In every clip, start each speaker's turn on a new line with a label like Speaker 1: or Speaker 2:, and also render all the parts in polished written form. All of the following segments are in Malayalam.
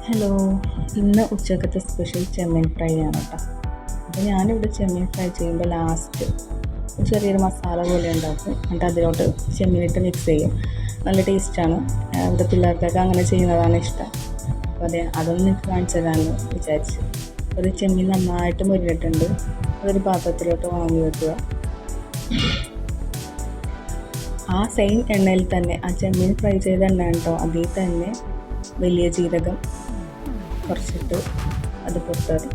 Speaker 1: ഹലോ, ഇന്ന് ഉച്ചക്കത്തെ സ്പെഷ്യൽ ചെമ്മീൻ ഫ്രൈ ആണ് കേട്ടോ. അപ്പോൾ ഞാനിവിടെ ചെമ്മീൻ ഫ്രൈ ചെയ്യുമ്പോൾ ലാസ്റ്റ് ചെറിയൊരു മസാല പോലെ ഉണ്ടാക്കും. എന്നിട്ട് അതിലോട്ട് ചെമ്മീനിട്ട് മിക്സ് ചെയ്യും. നല്ല ടേസ്റ്റാണ്. ഇവിടെ പിള്ളേർക്കൊക്കെ അങ്ങനെ ചെയ്യുന്നതാണ് ഇഷ്ടം. അപ്പോൾ അതൊന്ന് എനിക്ക് കാണിച്ചു തരാമെന്ന് വിചാരിച്ചു. ഒരു ചെമ്മീൻ നന്നായിട്ട് മുരിഞ്ഞിട്ടുണ്ട്. അതൊരു പാത്രത്തിലോട്ട് വാങ്ങി വെക്കുക. ആ സെയിം എണ്ണയിൽ തന്നെ ആ ചെമ്മീൻ ഫ്രൈ ചെയ്ത എണ്ണ കേട്ടോ, അതിൽ തന്നെ വലിയ ജീരകം കുറച്ചിട്ട് അത് പൊട്ടത്,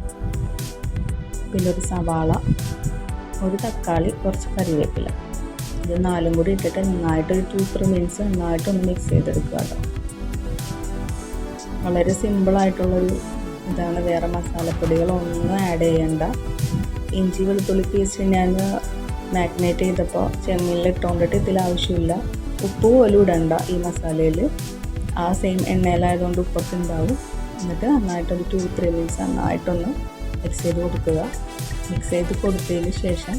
Speaker 1: പിന്നെ ഒരു സവാള, ഒരു തക്കാളി, കുറച്ച് കറിവേപ്പില, ഇത് നാലും കൂടി ഇട്ടിട്ട് നന്നായിട്ട് ഒരു 2-3 മിനിറ്റ്സ് നന്നായിട്ടൊന്ന് മിക്സ് ചെയ്തെടുക്കുക കേട്ടോ. വളരെ സിമ്പിളായിട്ടുള്ളൊരു ഇതാണ്. വേറെ മസാലപ്പൊടികളൊന്നും ആഡ് ചെയ്യണ്ട. ഇഞ്ചി വെളുത്തുള്ളി പേസ്റ്റ് ഞാൻ മാഗ്നേറ്റ് ചെയ്തപ്പോൾ ചെമ്മീനിൽ ഇട്ടുകൊണ്ടിട്ട് ഇതിലാവശ്യമില്ല. ഉപ്പ് പോലും ഇടണ്ട ഈ മസാലയിൽ. ആ സെയിം എണ്ണയിലായതുകൊണ്ട് ഉപ്പൊക്കെ ഉണ്ടാവും. എന്നിട്ട് നന്നായിട്ടൊരു 2-3 മിനിറ്റ്സ് നന്നായിട്ടൊന്ന് മിക്സ് ചെയ്ത് കൊടുക്കുക. മിക്സ് ചെയ്ത് കൊടുത്തതിന് ശേഷം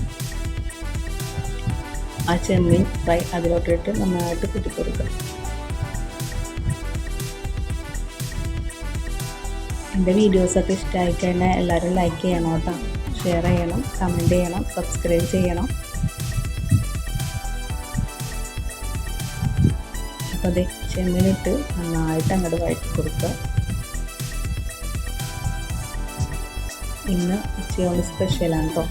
Speaker 1: ആ ചെമ്മീൻ ഫ്രൈ അതിലോട്ടിട്ട് നന്നായിട്ട് കൂട്ടിക്കൊടുക്കുക. എൻ്റെ വീഡിയോസൊക്കെ ഇഷ്ടമായി കഴിഞ്ഞാൽ എല്ലാവരും ലൈക്ക് ചെയ്യണം കേട്ടോ, ഷെയർ ചെയ്യണം, കമൻറ്റ് ചെയ്യണം, സബ്സ്ക്രൈബ് ചെയ്യണം. അപ്പോൾ അതെ, ചെമ്മീനിട്ട് നന്നായിട്ട് അങ്ങോട്ട് വഴറ്റി കൊടുക്കുക. ഇന്ന് ഉച്ചയോട് സ്പെഷ്യലാണ് കേട്ടോ.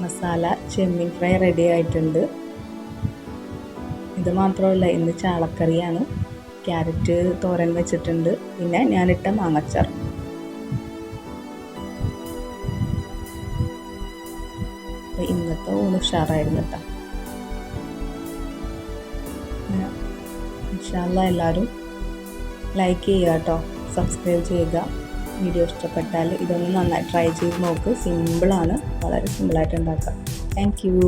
Speaker 1: മസാല ചെമ്മീൻ ഫ്രൈ റെഡി ആയിട്ടുണ്ട്. ഇത് മാത്രമല്ല, ഇന്ന് ചാളക്കറിയാണ്. ക്യാരറ്റ് തോരൻ വെച്ചിട്ടുണ്ട്. പിന്നെ ഞാനിട്ട മാങ്ങച്ചാർ. ഇന്നത്തെ ഊണ് ഉഷാറായിരുന്നു കേട്ടോ. ഇൻഷാ അല്ലാഹ് എല്ലാവരും ലൈക്ക് ചെയ്യുക കേട്ടോ, സബ്സ്ക്രൈബ് ചെയ്യുക. വീഡിയോ ഇഷ്ടപ്പെട്ടാൽ ഇതൊന്ന് നന്നായി ട്രൈ ചെയ്ത് നോക്ക്. സിമ്പിളാണ്, വളരെ സിമ്പിളായിട്ട് ഉണ്ടാക്കാം. Thank you.